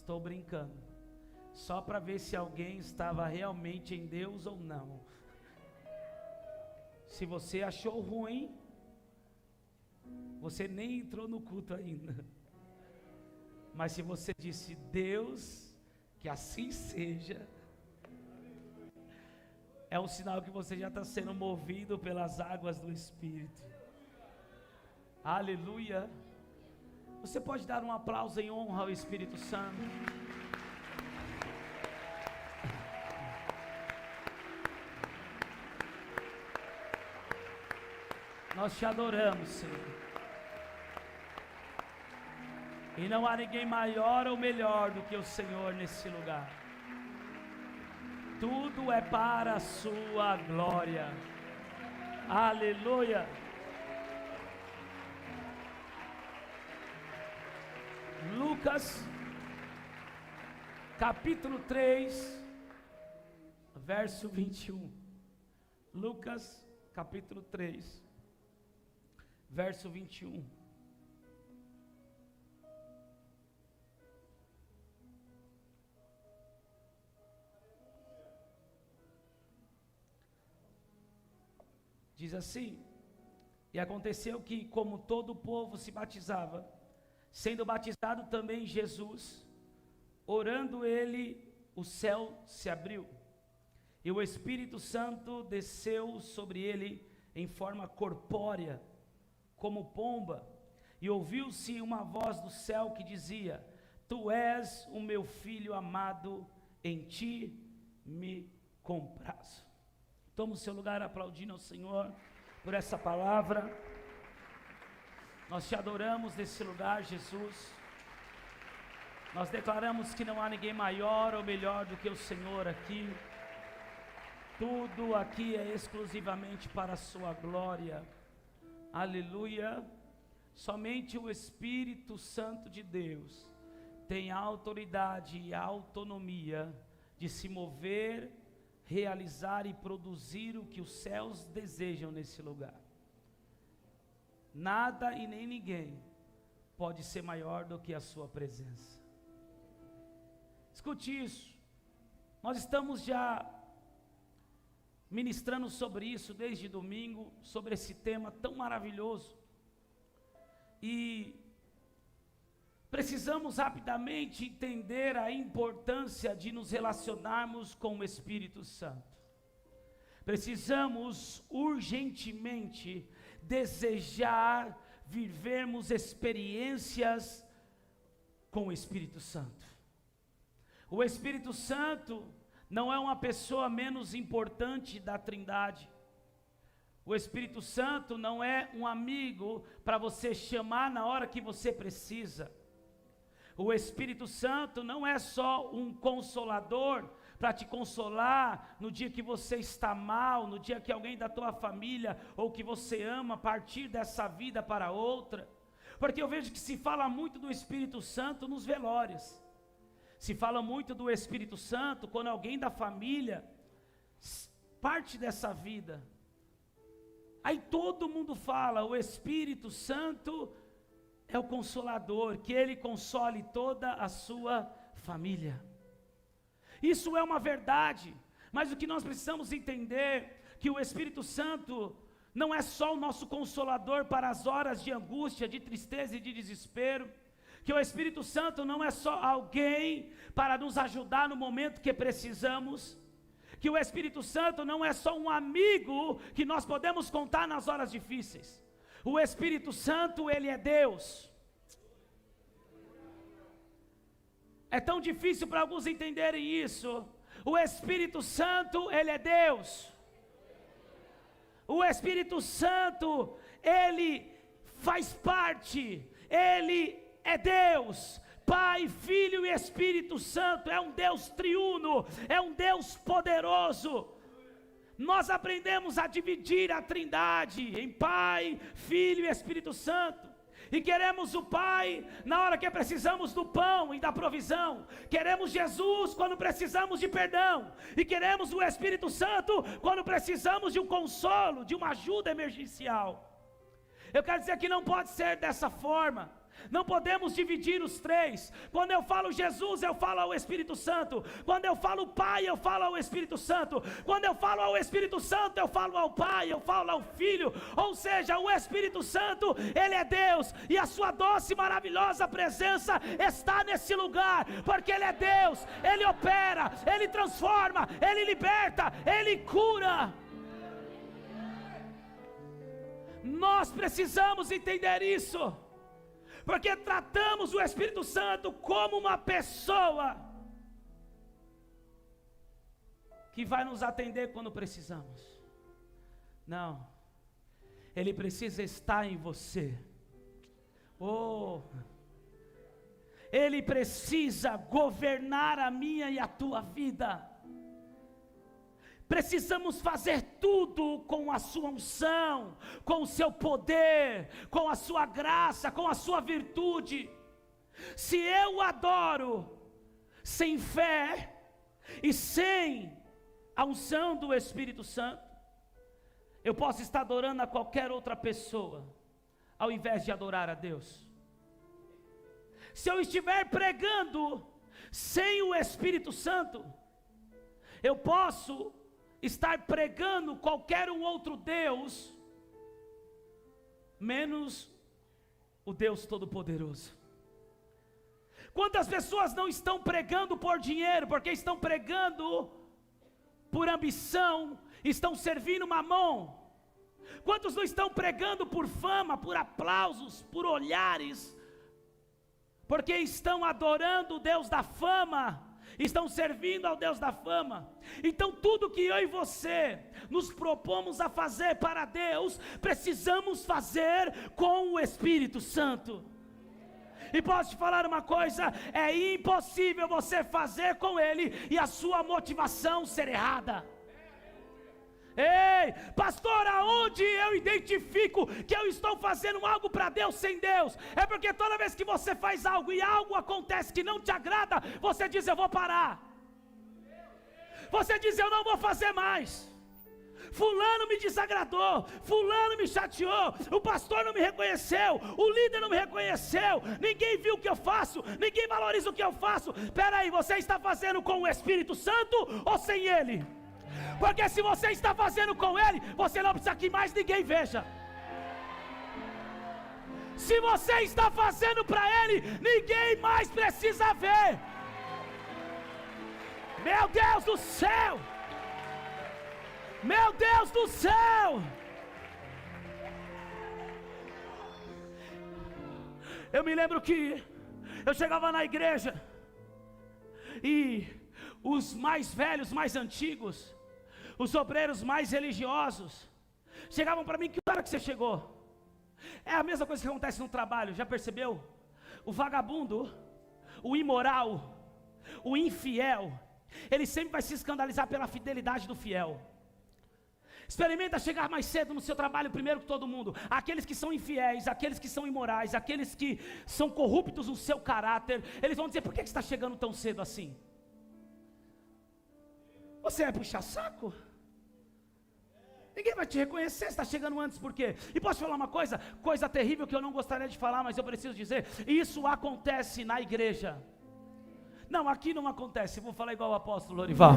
Estou brincando, só para ver se alguém estava realmente em Deus ou não. Se você achou ruim, você nem entrou no culto ainda. Mas se você disse Deus, que assim seja, é um sinal que você já está sendo movido pelas águas do Espírito. Aleluia. Você pode dar um aplauso em honra ao Espírito Santo. Nós te adoramos, Senhor. E não há ninguém maior ou melhor do que o Senhor nesse lugar. Tudo é para a sua glória. Aleluia. Lucas, capítulo 3, verso 21. Lucas, capítulo 3, verso 21. Diz assim: e aconteceu que, como todo o povo se batizava, sendo batizado também Jesus, orando ele, o céu se abriu, e o Espírito Santo desceu sobre ele em forma corpórea, como pomba, e ouviu-se uma voz do céu que dizia: Tu és o meu filho amado, em ti me comprazo. Toma o seu lugar aplaudindo ao Senhor por essa palavra. Nós te adoramos nesse lugar, Jesus. Nós declaramos que não há ninguém maior ou melhor do que o Senhor aqui. Tudo aqui é exclusivamente para a sua glória. Aleluia. Somente o Espírito Santo de Deus tem a autoridade e a autonomia de se mover, realizar e produzir o que os céus desejam nesse lugar. Nada e nem ninguém pode ser maior do que a sua presença. Escute isso. Nós estamos já ministrando sobre isso desde domingo, sobre esse tema tão maravilhoso. E precisamos rapidamente entender a importância de nos relacionarmos com o Espírito Santo. Precisamos urgentemente desejar vivermos experiências com o Espírito Santo. O Espírito Santo não é uma pessoa menos importante da Trindade. O Espírito Santo não é um amigo para você chamar na hora que você precisa. O Espírito Santo não é só um consolador para te consolar no dia que você está mal, no dia que alguém da tua família ou que você ama partir dessa vida para outra. Porque eu vejo que se fala muito do Espírito Santo nos velórios. Se fala muito do Espírito Santo quando alguém da família parte dessa vida. Aí todo mundo fala, o Espírito Santo é o consolador, que ele console toda a sua família. Isso é uma verdade, mas o que nós precisamos entender, que o Espírito Santo não é só o nosso consolador para as horas de angústia, de tristeza e de desespero, que o Espírito Santo não é só alguém para nos ajudar no momento que precisamos, que o Espírito Santo não é só um amigo que nós podemos contar nas horas difíceis. O Espírito Santo, ele é Deus. É tão difícil para alguns entenderem isso. O Espírito Santo, ele é Deus. O Espírito Santo, ele faz parte, ele é Deus. Pai, Filho e Espírito Santo, é um Deus triuno, é um Deus poderoso. Nós aprendemos a dividir a Trindade em Pai, Filho e Espírito Santo, e queremos o Pai na hora que precisamos do pão e da provisão, queremos Jesus quando precisamos de perdão, e queremos o Espírito Santo quando precisamos de um consolo, de uma ajuda emergencial. Eu quero dizer que não pode ser dessa forma. Não podemos dividir os três. Quando eu falo Jesus, eu falo ao Espírito Santo. Quando eu falo Pai, eu falo ao Espírito Santo. Quando eu falo ao Espírito Santo, eu falo ao Pai, eu falo ao Filho. Ou seja, o Espírito Santo, Ele é Deus, e a sua doce e maravilhosa presença está nesse lugar, porque Ele é Deus, Ele opera, Ele transforma, Ele liberta, Ele cura. Nós precisamos entender isso, porque tratamos o Espírito Santo como uma pessoa que vai nos atender quando precisamos. Não, Ele precisa estar em você. Ele precisa governar a minha e a tua vida. Precisamos fazer tudo com a sua unção, com o seu poder, com a sua graça, com a sua virtude. Se eu adoro sem fé e sem a unção do Espírito Santo, eu posso estar adorando a qualquer outra pessoa, ao invés de adorar a Deus. Se eu estiver pregando sem o Espírito Santo, eu posso estar pregando qualquer um outro Deus, menos o Deus Todo-Poderoso. Quantas pessoas não estão pregando por dinheiro, porque estão pregando por ambição, estão servindo mamon? Quantos não estão pregando por fama, por aplausos, por olhares, porque estão adorando o Deus da fama, estão servindo ao Deus da fama? Então tudo que eu e você nos propomos a fazer para Deus, precisamos fazer com o Espírito Santo. E posso te falar uma coisa, é impossível você fazer com Ele e a sua motivação ser errada. Ei, pastor, aonde eu identifico que eu estou fazendo algo para Deus sem Deus? É porque toda vez que você faz algo e algo acontece que não te agrada, você diz: eu vou parar. Você diz: eu não vou fazer mais. Fulano me desagradou, fulano me chateou, o pastor não me reconheceu, o líder não me reconheceu, ninguém viu o que eu faço, ninguém valoriza o que eu faço. Espera aí, você está fazendo com o Espírito Santo ou sem Ele? Porque se você está fazendo com Ele, você não precisa que mais ninguém veja. Se você está fazendo para Ele, ninguém mais precisa ver. Meu Deus do céu! Meu Deus do céu! Eu me lembro que eu chegava na igreja e os mais velhos, mais antigos, os obreiros mais religiosos, chegavam para mim: que hora que você chegou? É a mesma coisa que acontece no trabalho, já percebeu? O vagabundo, o imoral, o infiel, ele sempre vai se escandalizar pela fidelidade do fiel. Experimenta chegar mais cedo no seu trabalho primeiro que todo mundo. Aqueles que são infiéis, aqueles que são imorais, aqueles que são corruptos no seu caráter, eles vão dizer: por que você está chegando tão cedo assim? Você vai puxar saco? Ninguém vai te reconhecer, você está chegando antes por quê? E posso falar uma coisa terrível que eu não gostaria de falar, mas eu preciso dizer: isso acontece na igreja. Não, aqui não acontece, vou falar igual o apóstolo Lorival.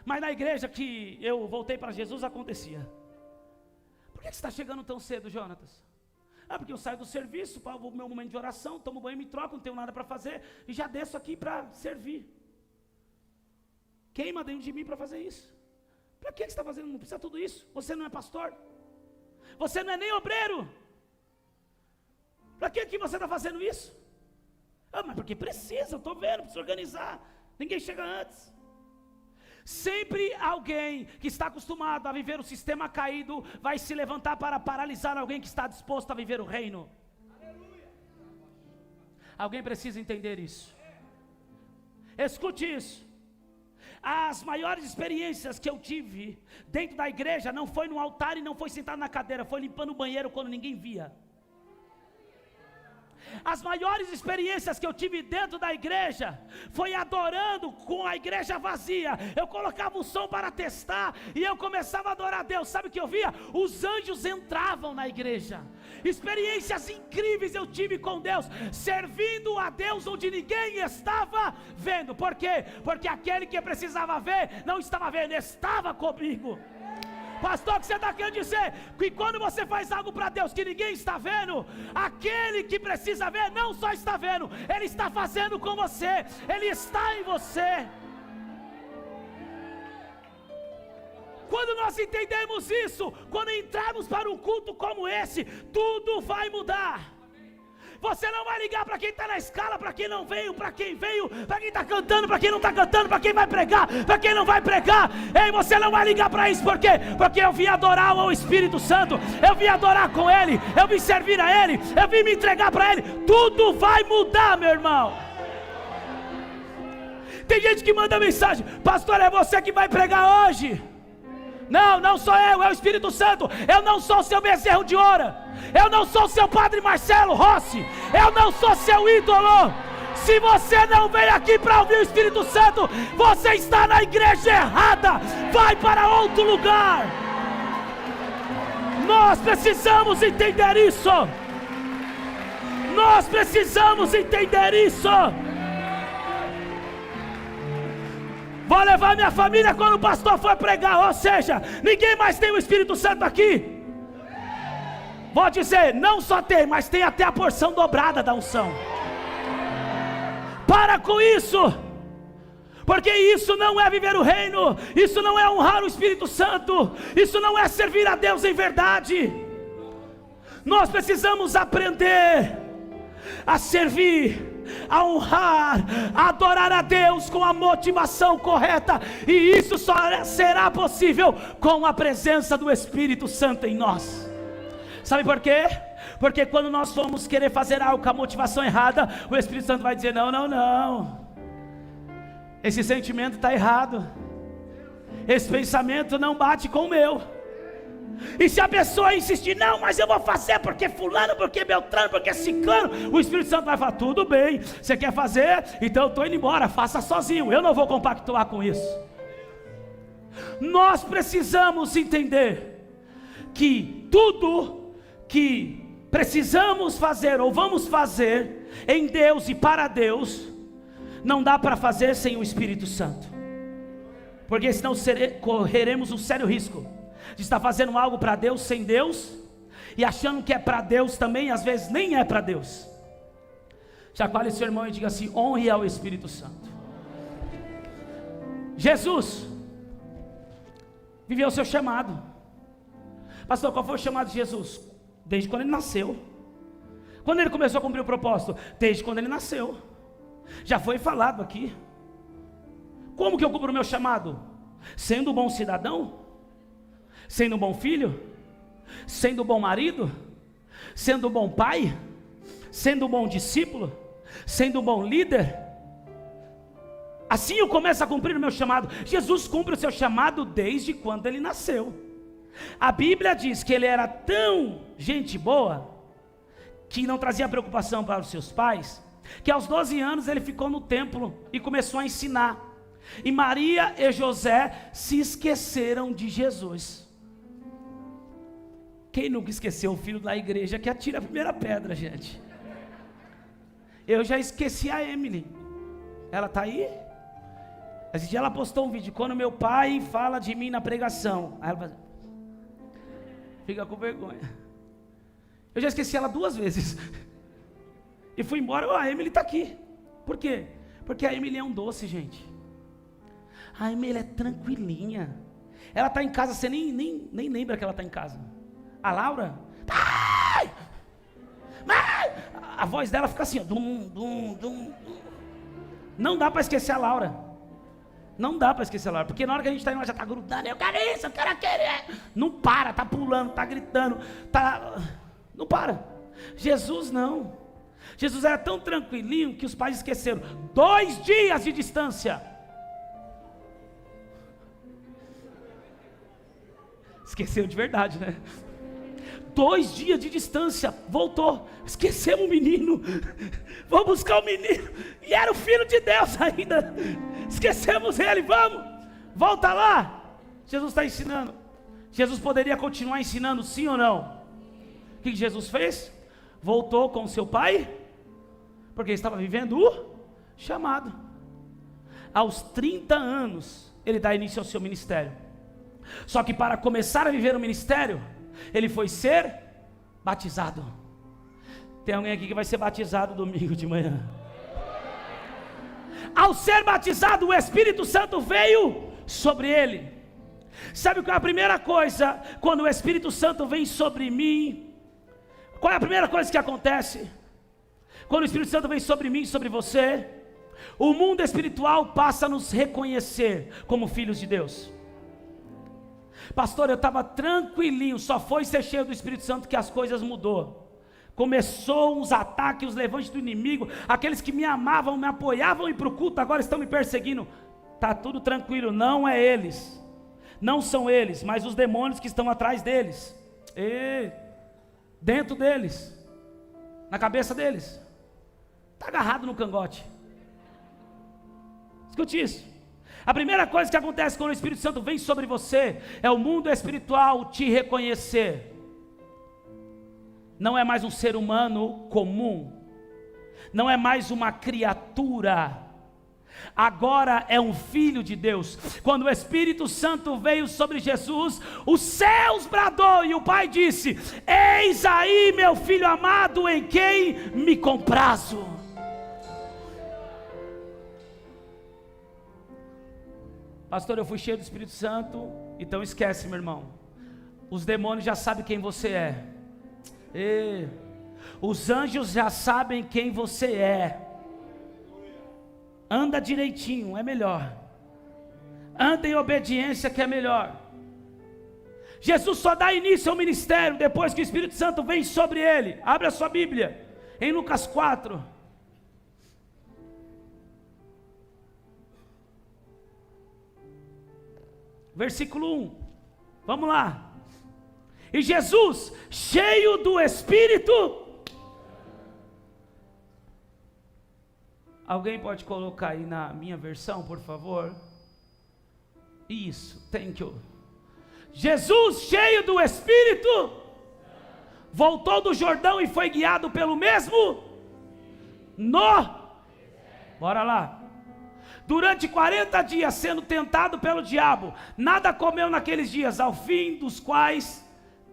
Mas na igreja que eu voltei para Jesus acontecia. Por que você está chegando tão cedo, Jonatas? Porque eu saio do serviço, para o meu momento de oração, tomo banho, me troco, não tenho nada para fazer, e já desço aqui para servir. Queima dentro de mim para fazer isso. Para que você está fazendo? Não precisa tudo isso. Você não é pastor, você não é nem obreiro. Para que você está fazendo isso? Mas porque precisa, eu estou vendo, precisa organizar. Ninguém chega antes. Sempre alguém que está acostumado a viver o sistema caído vai se levantar para paralisar alguém que está disposto a viver o reino. Aleluia. Alguém precisa entender isso. Escute isso. As maiores experiências que eu tive dentro da igreja não foi no altar e não foi sentado na cadeira, foi limpando o banheiro quando ninguém via. As maiores experiências que eu tive dentro da igreja foi adorando com a igreja vazia. Eu colocava o som para testar e eu começava a adorar a Deus. Sabe o que eu via? Os anjos entravam na igreja. Experiências incríveis eu tive com Deus, servindo a Deus onde ninguém estava vendo. Por quê? Porque aquele que precisava ver não estava vendo, estava comigo. Pastor, o que você está querendo dizer? Que quando você faz algo para Deus que ninguém está vendo, aquele que precisa ver não só está vendo, Ele está fazendo com você, Ele está em você. Quando nós entendemos isso, quando entrarmos para um culto como esse, tudo vai mudar. Você não vai ligar para quem está na escala, para quem não veio, para quem veio, para quem está cantando, para quem não está cantando, para quem vai pregar, para quem não vai pregar. Ei, você não vai ligar para isso, por quê? Porque eu vim adorar o Espírito Santo, eu vim adorar com Ele, eu vim servir a Ele, eu vim me entregar para Ele. Tudo vai mudar, meu irmão. Tem gente que manda mensagem: pastor, é você que vai pregar hoje? Não, não sou eu, é o Espírito Santo. Eu não sou o seu bezerro de ouro, eu não sou o seu padre Marcelo Rossi, eu não sou seu ídolo. Se você não veio aqui para ouvir o Espírito Santo, você está na igreja errada. Vai para outro lugar. Nós precisamos entender isso. Nós precisamos entender isso. Vou levar minha família quando o pastor for pregar, ou seja, ninguém mais tem o Espírito Santo aqui. Vou dizer, não só tem, mas tem até a porção dobrada da unção. Para com isso, porque isso não é viver o reino, isso não é honrar o Espírito Santo, isso não é servir a Deus em verdade. Nós precisamos aprender a servir, a honrar, a adorar a Deus com a motivação correta, e isso só será possível com a presença do Espírito Santo em nós. Sabe por quê? Porque quando nós formos querer fazer algo com a motivação errada, o Espírito Santo vai dizer: não, não, não, esse sentimento está errado, esse pensamento não bate com o meu. E se a pessoa insistir: não, mas eu vou fazer porque fulano, porque beltrano, porque ciclano, o Espírito Santo vai falar: tudo bem, você quer fazer? Então eu estou indo embora, faça sozinho, eu não vou compactuar com isso. Nós precisamos entender que tudo que precisamos fazer ou vamos fazer em Deus e para Deus, não dá para fazer sem o Espírito Santo, porque senão correremos um sério risco de estar fazendo algo para Deus sem Deus, e achando que é para Deus também, às vezes nem é para Deus. Chacoalhe seu irmão e diga assim: honre ao Espírito Santo. Jesus viveu o seu chamado. Pastor, qual foi o chamado de Jesus? Desde quando ele nasceu. Quando ele começou a cumprir o propósito? Desde quando ele nasceu. Já foi falado aqui. Como que eu cumpro o meu chamado? Sendo um bom cidadão, sendo um bom filho, sendo um bom marido, sendo um bom pai, sendo um bom discípulo, sendo um bom líder. Assim eu começo a cumprir o meu chamado. Jesus cumpre o seu chamado desde quando ele nasceu. A Bíblia diz que ele era tão gente boa, que não trazia preocupação para os seus pais, que aos 12 anos ele ficou no templo e começou a ensinar. E Maria e José se esqueceram de Jesus. Quem nunca esqueceu o filho da igreja que atira a primeira pedra, gente? Eu já esqueci a Emily. Ela está aí? Esse dia ela postou um vídeo: quando meu pai fala de mim na pregação. Aí ela fica com vergonha. Eu já esqueci ela 2 vezes. E fui embora. A Emily está aqui. Por quê? Porque a Emily é um doce, gente. A Emily é tranquilinha. Ela está em casa, você nem lembra que ela está em casa. A Laura, pai, mãe, a voz dela fica assim, ó, dum, dum, dum. Não dá para esquecer a Laura. Não dá para esquecer a Laura, porque na hora que a gente está indo, ela já está grudando: eu quero isso, eu quero aquele. Não para, está pulando, está gritando, não para. Jesus não. Jesus era tão tranquilinho que os pais esqueceram. 2 dias de distância. Esqueceu de verdade, né? 2 dias de distância, voltou, esquecemos o menino, vamos buscar o menino, e era o Filho de Deus ainda, esquecemos ele, vamos, volta lá. Jesus está ensinando. Jesus poderia continuar ensinando, sim ou não? O que Jesus fez? Voltou com seu pai, porque estava vivendo o chamado. Aos 30 anos, ele dá início ao seu ministério. Só que para começar a viver o ministério, ele foi ser batizado. Tem alguém aqui que vai ser batizado domingo de manhã? Ao ser batizado, o Espírito Santo veio sobre ele. Sabe qual é a primeira coisa quando o Espírito Santo vem sobre mim? Qual é a primeira coisa que acontece? Quando o Espírito Santo vem sobre mim e sobre você, o mundo espiritual passa a nos reconhecer como filhos de Deus. Pastor, eu estava tranquilinho, só foi ser cheio do Espírito Santo que as coisas mudou. Começou os ataques, os levantes do inimigo, aqueles que me amavam, me apoiavam e para o culto, agora estão me perseguindo. Está tudo tranquilo, não é eles, não são eles, mas os demônios que estão atrás deles, dentro deles, na cabeça deles, está agarrado no cangote. Escute isso. A primeira coisa que acontece quando o Espírito Santo vem sobre você é o mundo espiritual te reconhecer. Não é mais um ser humano comum, não é mais uma criatura, agora é um filho de Deus. Quando o Espírito Santo veio sobre Jesus, os céus bradou e o Pai disse: eis aí meu filho amado, em quem me comprazo. Pastor, eu fui cheio do Espírito Santo. Então esquece, meu irmão, os demônios já sabem quem você é, os anjos já sabem quem você é. Anda direitinho, é melhor. Anda em obediência, que é melhor. Jesus só dá início ao ministério depois que o Espírito Santo vem sobre ele. Abre a sua Bíblia em Lucas 4. Versículo 1, vamos lá. E Jesus, cheio do Espírito. Alguém pode colocar aí na minha versão, por favor? Isso, thank you. Jesus, cheio do Espírito, voltou do Jordão e foi guiado pelo mesmo bora lá. Durante 40 dias sendo tentado pelo diabo, nada comeu naqueles dias, ao fim dos quais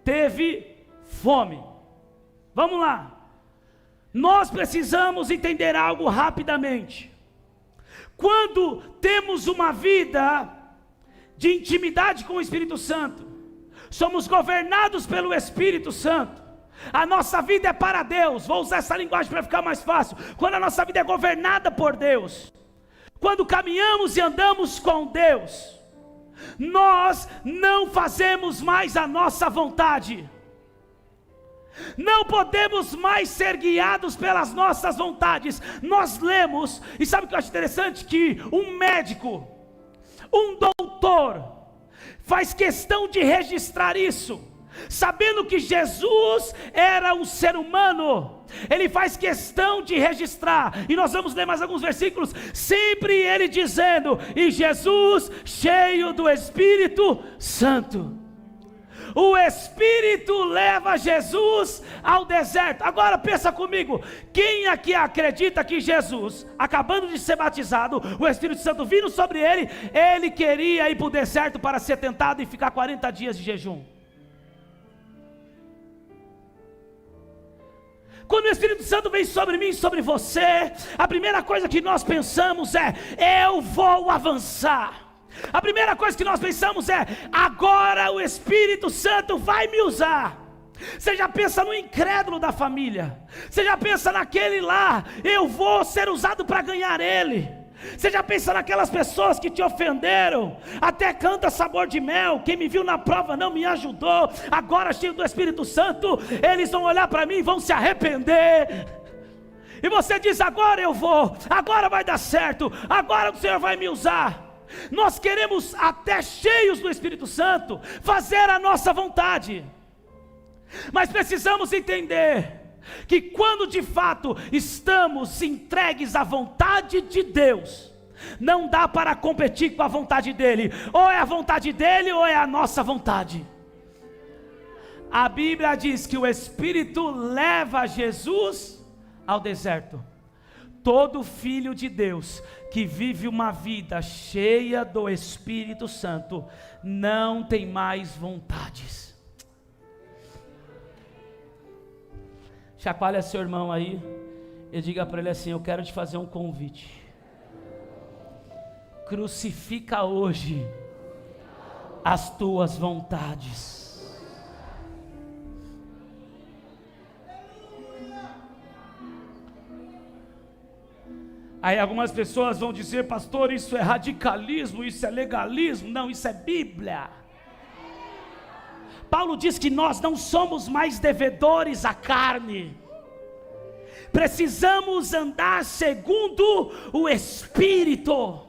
teve fome. Vamos lá. Nós precisamos entender algo rapidamente. Quando temos uma vida de intimidade com o Espírito Santo, somos governados pelo Espírito Santo, a nossa vida é para Deus. Vou usar essa linguagem para ficar mais fácil. Quando a nossa vida é governada por Deus, quando caminhamos e andamos com Deus, nós não fazemos mais a nossa vontade. Não podemos mais ser guiados pelas nossas vontades. Nós lemos, e sabe o que eu acho interessante? Que um médico, um doutor, faz questão de registrar isso, sabendo que Jesus era um ser humano. Ele faz questão de registrar, e nós vamos ler mais alguns versículos, sempre ele dizendo: e Jesus cheio do Espírito Santo. O Espírito leva Jesus ao deserto. Agora pensa comigo, quem aqui acredita que Jesus, acabando de ser batizado, o Espírito Santo vindo sobre ele, ele queria ir para o deserto para ser tentado e ficar 40 dias de jejum? Quando o Espírito Santo vem sobre mim e sobre você, a primeira coisa que nós pensamos é: eu vou avançar. A primeira coisa que nós pensamos é: agora o Espírito Santo vai me usar. Você já pensa no incrédulo da família, você já pensa naquele lá: eu vou ser usado para ganhar ele. Você já pensa naquelas pessoas que te ofenderam, até canta Sabor de Mel, quem me viu na prova não me ajudou, agora cheio do Espírito Santo, eles vão olhar para mim e vão se arrepender. E você diz: agora eu vou, agora vai dar certo, agora o Senhor vai me usar. Nós queremos, até cheios do Espírito Santo, fazer a nossa vontade. Mas precisamos entender que quando de fato estamos entregues à vontade de Deus, não dá para competir com a vontade dele. Ou é a vontade dele ou é a nossa vontade. A Bíblia diz que o Espírito leva Jesus ao deserto. Todo filho de Deus que vive uma vida cheia do Espírito Santo não tem mais vontades. Chacoalha seu irmão aí e diga para ele assim: eu quero te fazer um convite. Crucifica hoje as tuas vontades. Aí algumas pessoas vão dizer: pastor, isso é radicalismo, isso é legalismo. Não, isso é Bíblia. Paulo diz que nós não somos mais devedores à carne. Precisamos andar segundo o Espírito.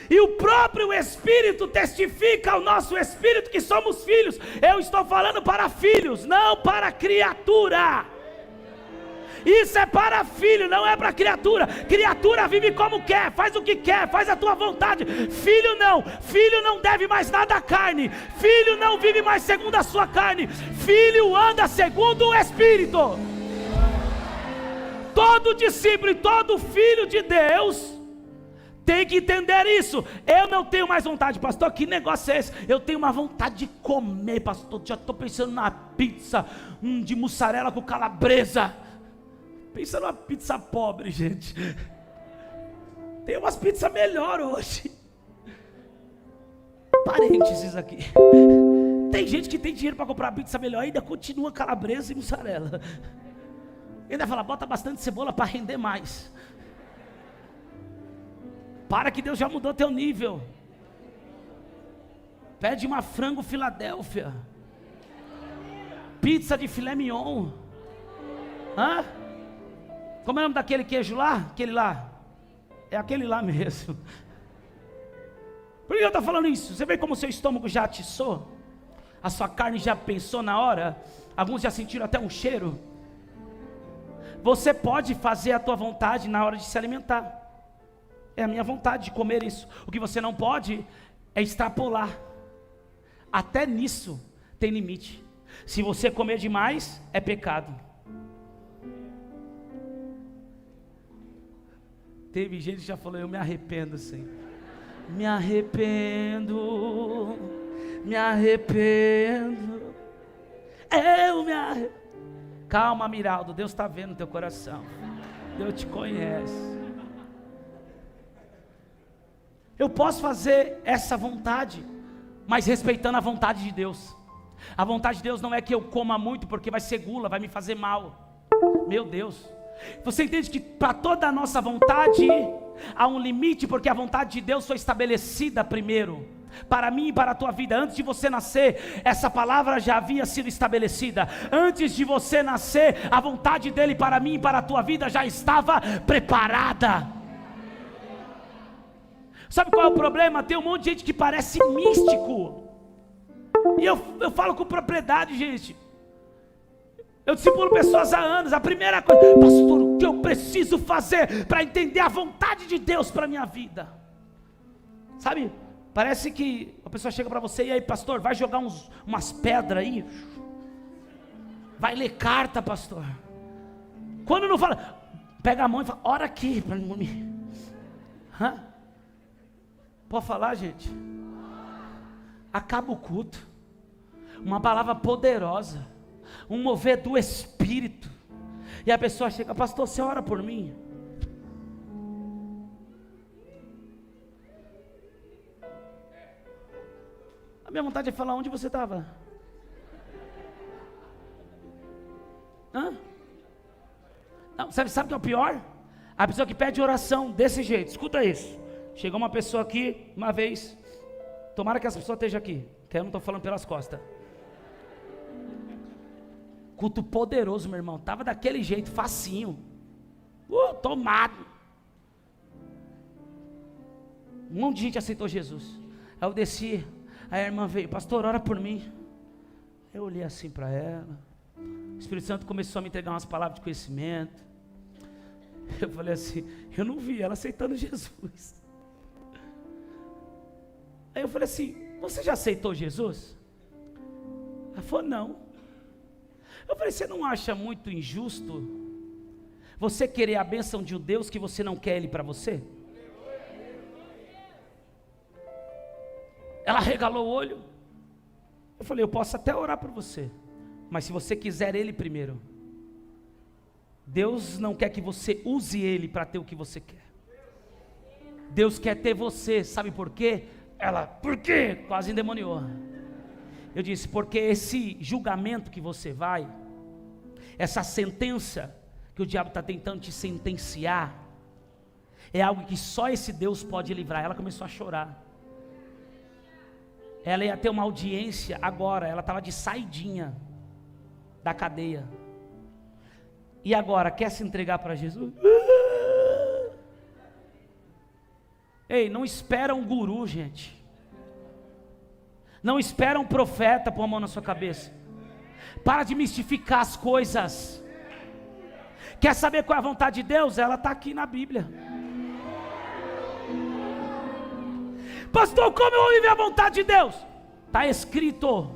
E o próprio Espírito testifica ao nosso Espírito que somos filhos. Eu estou falando para filhos, não para criatura. Isso é para filho, não é para criatura. Criatura vive como quer, faz o que quer, faz a tua vontade. Filho não deve mais nada à carne. Filho não vive mais segundo a sua carne. Filho anda segundo o Espírito. Todo discípulo e todo filho de Deus tem que entender isso. Eu não tenho mais vontade, pastor, que negócio é esse? Eu tenho uma vontade de comer, pastor, já estou pensando na pizza de mussarela com calabresa. Pensa numa pizza pobre, gente. Tem umas pizzas melhores hoje. Parênteses aqui. Tem gente que tem dinheiro para comprar pizza melhor e ainda continua calabresa e mussarela. Ainda fala: bota bastante cebola para render mais. Para que Deus já mudou teu nível. Pede uma frango Filadélfia. Pizza de filé mignon. Hã? Como é o nome daquele queijo lá? Aquele lá. É aquele lá mesmo. Por que eu estou falando isso? Você vê como o seu estômago já atiçou? A sua carne já pensou na hora? Alguns já sentiram até um cheiro? Você pode fazer a tua vontade na hora de se alimentar. É a minha vontade de comer isso. O que você não pode é extrapolar. Até nisso tem limite. Se você comer demais, é pecado. Teve gente que já falou: eu me arrependo, Senhor. Me arrependo. Me arrependo. Eu me arrependo. Calma, Miraldo, Deus está vendo o teu coração. Deus te conhece. Eu posso fazer essa vontade, mas respeitando a vontade de Deus. A vontade de Deus não é que eu coma muito, porque vai ser gula, vai me fazer mal. Meu Deus. Você entende que para toda a nossa vontade há um limite, porque a vontade de Deus foi estabelecida primeiro. Para mim e para a tua vida, antes de você nascer, essa palavra já havia sido estabelecida. Antes de você nascer, a vontade dele para mim e para a tua vida já estava preparada. Sabe qual é o problema? Tem um monte de gente que parece místico. E eu falo com propriedade, gente. Eu discipulo pessoas há anos. A primeira coisa: pastor, o que eu preciso fazer para entender a vontade de Deus para a minha vida? Sabe? Parece que a pessoa chega para você: e aí, pastor, vai jogar umas pedras aí? Vai ler carta, pastor? Quando não fala, pega a mão e fala: ora aqui para mim. Hã? Pode falar, gente? Acaba o culto. Uma palavra poderosa, um mover do Espírito, e a pessoa chega: pastor, você ora por mim? A minha vontade é falar: onde você estava? Hã? Não, sabe o que é o pior? A pessoa que pede oração desse jeito. Escuta isso. Chegou uma pessoa aqui uma vez, tomara que essa pessoa esteja aqui, que eu não estou falando pelas costas. Culto poderoso, meu irmão. Estava daquele jeito, facinho. Tomado. Um monte de gente aceitou Jesus. Aí eu desci. Aí a irmã veio: pastor, ora por mim. Eu olhei assim para ela, o Espírito Santo começou a me entregar umas palavras de conhecimento. Eu falei assim, eu não vi ela aceitando Jesus. Aí eu falei assim, você já aceitou Jesus? Ela falou, não. Eu falei, você não acha muito injusto você querer a bênção de um Deus que você não quer Ele para você? Ela regalou o olho. Eu falei, eu posso até orar por você, mas se você quiser Ele primeiro, Deus não quer que você use Ele para ter o que você quer. Deus quer ter você, sabe por quê? Ela, por quê? Quase endemoniou. Eu disse, porque esse julgamento que você vai, essa sentença que o diabo está tentando te sentenciar, é algo que só esse Deus pode livrar. Ela começou a chorar. Ela ia ter uma audiência agora, ela estava de saidinha da cadeia. E agora, quer se entregar para Jesus? Ei, não espera um guru, gente. Não espera um profeta pôr a mão na sua cabeça. Para de mistificar as coisas. Quer saber qual é a vontade de Deus? Ela está aqui na Bíblia. Pastor, como eu vou viver a vontade de Deus? Está escrito.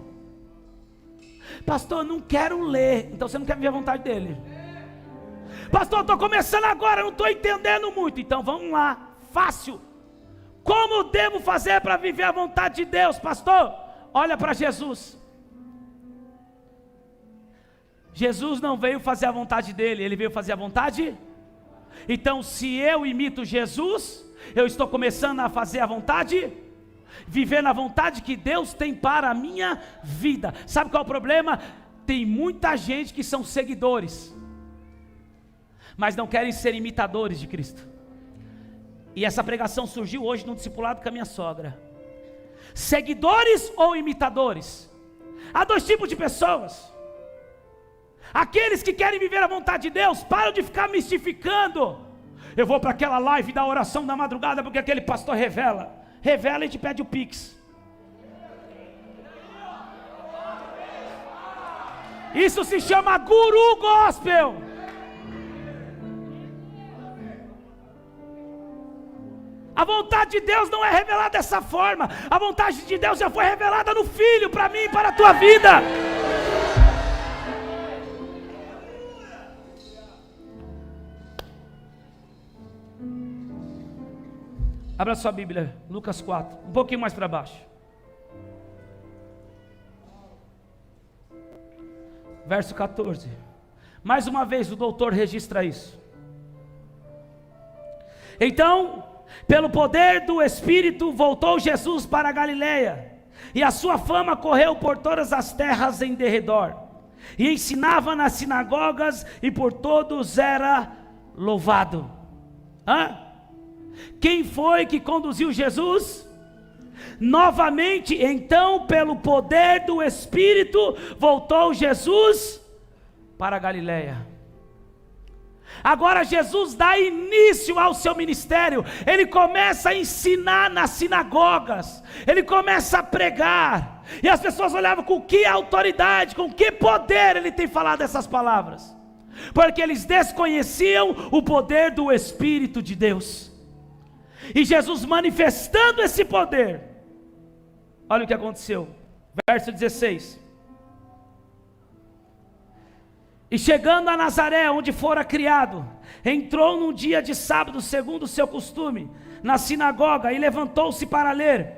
Pastor, não quero ler. Então você não quer viver a vontade dele. Pastor, estou começando agora, não estou entendendo muito. Então vamos lá, fácil. Como devo fazer para viver a vontade de Deus? Pastor, olha para Jesus. Jesus não veio fazer a vontade dele, ele veio fazer a vontade. Então se eu imito Jesus, eu estou começando a fazer a vontade, viver na vontade que Deus tem para a minha vida. Sabe qual é o problema? Tem muita gente que são seguidores, mas não querem ser imitadores de Cristo. E essa pregação surgiu hoje no discipulado com a minha sogra. Seguidores ou imitadores? Há dois tipos de pessoas. Aqueles que querem viver a vontade de Deus, param de ficar mistificando. Eu vou para aquela live da oração da madrugada porque aquele pastor revela. Revela e te pede o Pix. Isso se chama guru gospel. A vontade de Deus não é revelada dessa forma. A vontade de Deus já foi revelada no Filho, para mim e para a tua vida. Abra sua Bíblia, Lucas 4, um pouquinho mais para baixo. Verso 14. Mais uma vez o doutor registra isso. Então, pelo poder do Espírito, voltou Jesus para a Galileia, e a sua fama correu por todas as terras em derredor, e ensinava nas sinagogas, e por todos era louvado. Quem foi que conduziu Jesus? Novamente, então, pelo poder do Espírito, voltou Jesus para a Galileia. Agora Jesus dá início ao seu ministério. Ele começa a ensinar nas sinagogas, ele começa a pregar, e as pessoas olhavam com que autoridade, com que poder ele tem falado essas palavras, porque eles desconheciam o poder do Espírito de Deus. E Jesus manifestando esse poder, olha o que aconteceu, verso 16. E chegando a Nazaré, onde fora criado, entrou num dia de sábado, segundo o seu costume, na sinagoga, e levantou-se para ler.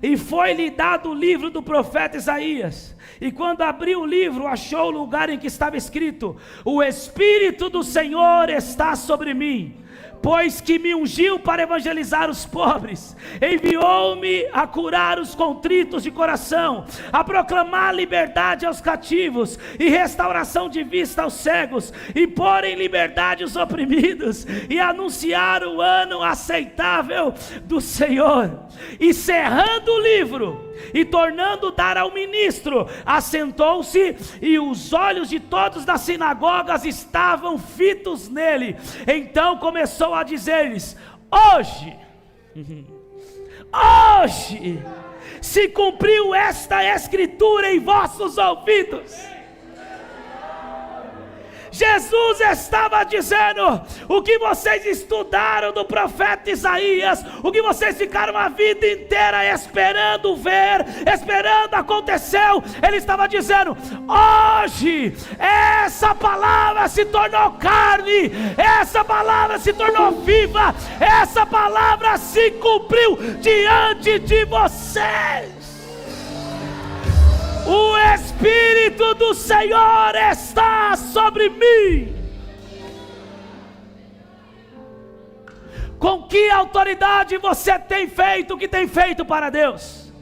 E foi-lhe dado o livro do profeta Isaías. E quando abriu o livro, achou o lugar em que estava escrito: o Espírito do Senhor está sobre mim, pois que me ungiu para evangelizar os pobres, enviou-me a curar os contritos de coração, a proclamar liberdade aos cativos, e restauração de vista aos cegos, e pôr em liberdade os oprimidos, e anunciar o ano aceitável do Senhor. E cerrando o livro, e tornando dar ao ministro, assentou-se, e os olhos de todos das sinagogas estavam fitos nele. Então começou a dizer-lhes: hoje se cumpriu esta escritura em vossos ouvidos. Jesus estava dizendo: o que vocês estudaram do profeta Isaías, o que vocês ficaram a vida inteira esperando ver, esperando aconteceu, ele estava dizendo: hoje essa palavra se tornou carne, essa palavra se tornou viva, essa palavra se cumpriu diante de vocês. O Espírito do Senhor está sobre mim. Com que autoridade você tem feito o que tem feito para Deus?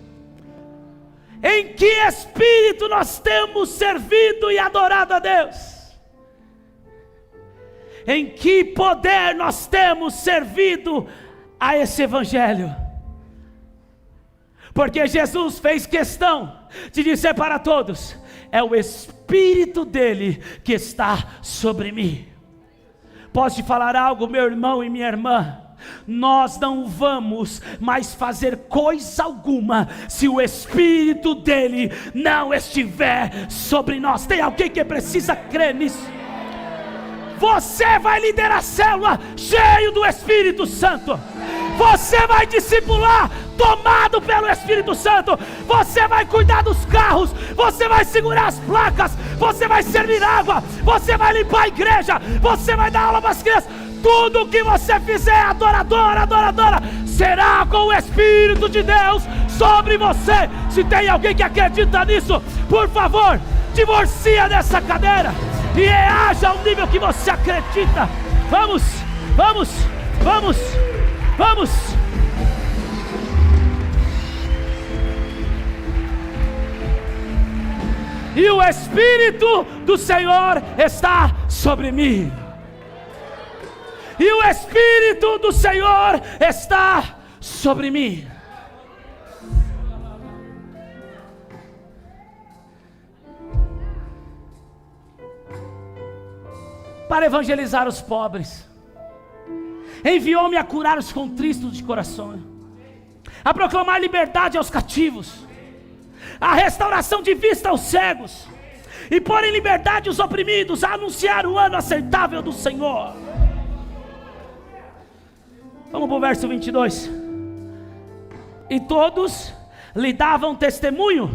Em que espírito nós temos servido e adorado a Deus? Em que poder nós temos servido a esse Evangelho? Porque Jesus fez questão de dizer para todos: é o Espírito dele que está sobre mim. Posso te falar algo, meu irmão e minha irmã? Nós não vamos mais fazer coisa alguma se o Espírito dele não estiver sobre nós. Tem alguém que precisa crer nisso? Você vai liderar a célula cheio do Espírito Santo. Você vai discipular tomado pelo Espírito Santo. Você vai cuidar dos carros, você vai segurar as placas, você vai servir água, você vai limpar a igreja, você vai dar aula para as crianças. Tudo que você fizer, adoradora, será com o Espírito de Deus sobre você. Se tem alguém que acredita nisso, por favor, divorcia dessa cadeira e reaja ao nível que você acredita. Vamos. E o Espírito do Senhor está sobre mim. E o Espírito do Senhor está sobre mim. Para evangelizar os pobres, enviou-me a curar os contristos de coração, a proclamar liberdade aos cativos, a restauração de vista aos cegos, e pôr em liberdade os oprimidos, a anunciar o ano aceitável do Senhor. Vamos para o verso 22. E todos lhe davam testemunho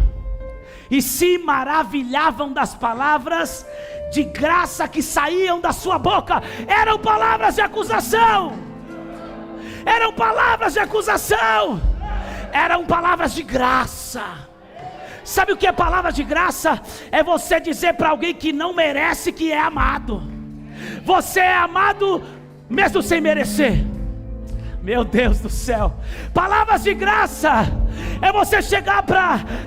e se maravilhavam das palavras de graça que saíam da sua boca. Eram palavras de acusação, eram palavras de acusação, eram palavras de graça. Sabe o que é palavra de graça? É você dizer para alguém que não merece que é amado. Você é amado mesmo sem merecer. Meu Deus do céu. Palavras de graça é você chegar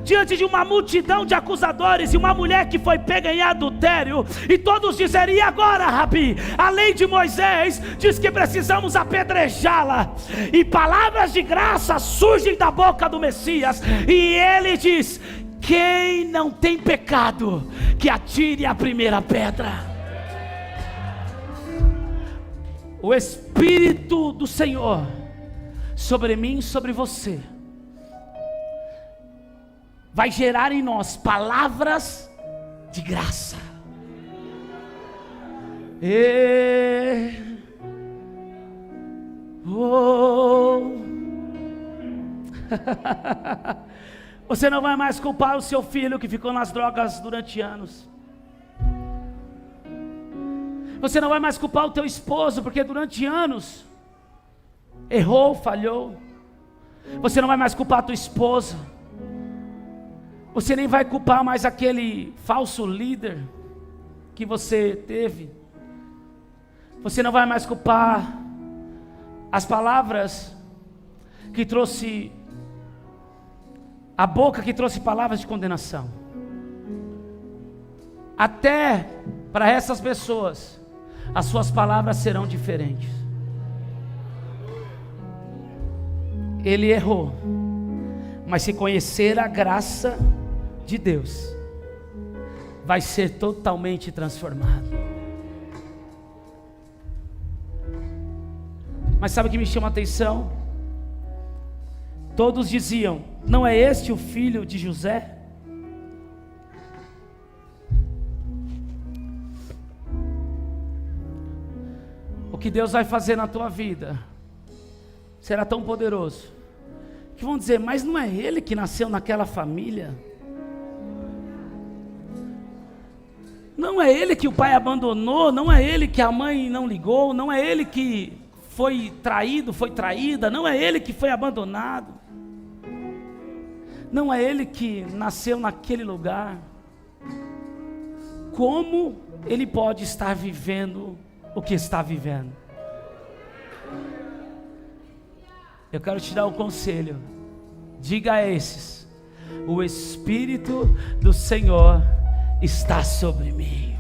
diante de uma multidão de acusadores e uma mulher que foi pega em adultério, e todos dizerem: e agora, Rabi? A lei de Moisés diz que precisamos apedrejá-la. E palavras de graça surgem da boca do Messias, e ele diz: quem não tem pecado, que atire a primeira pedra. O Espírito do Senhor sobre mim e sobre você vai gerar em nós palavras de graça. Você não vai mais culpar o seu filho que ficou nas drogas durante anos. Você não vai mais culpar o teu esposo porque durante anos errou, falhou. Você não vai mais culpar a tua esposa. Você nem vai culpar mais aquele falso líder que você teve. Você não vai mais culpar as palavras que trouxe, a boca que trouxe palavras de condenação. Até para essas pessoas as suas palavras serão diferentes. Ele errou, mas se conhecer a graça de Deus, vai ser totalmente transformado. Mas sabe o que me chama a atenção? Todos diziam: não é este o filho de José? O que Deus vai fazer na tua vida será tão poderoso que vão dizer: mas não é ele que nasceu naquela família? Não é ele que o pai abandonou? Não é ele que a mãe não ligou? Não é ele que foi traído, foi traída? Não é ele que foi abandonado? Não é ele que nasceu naquele lugar? Como ele pode estar vivendo o que está vivendo? Eu quero te dar um conselho. Diga a esses: o Espírito do Senhor está sobre mim.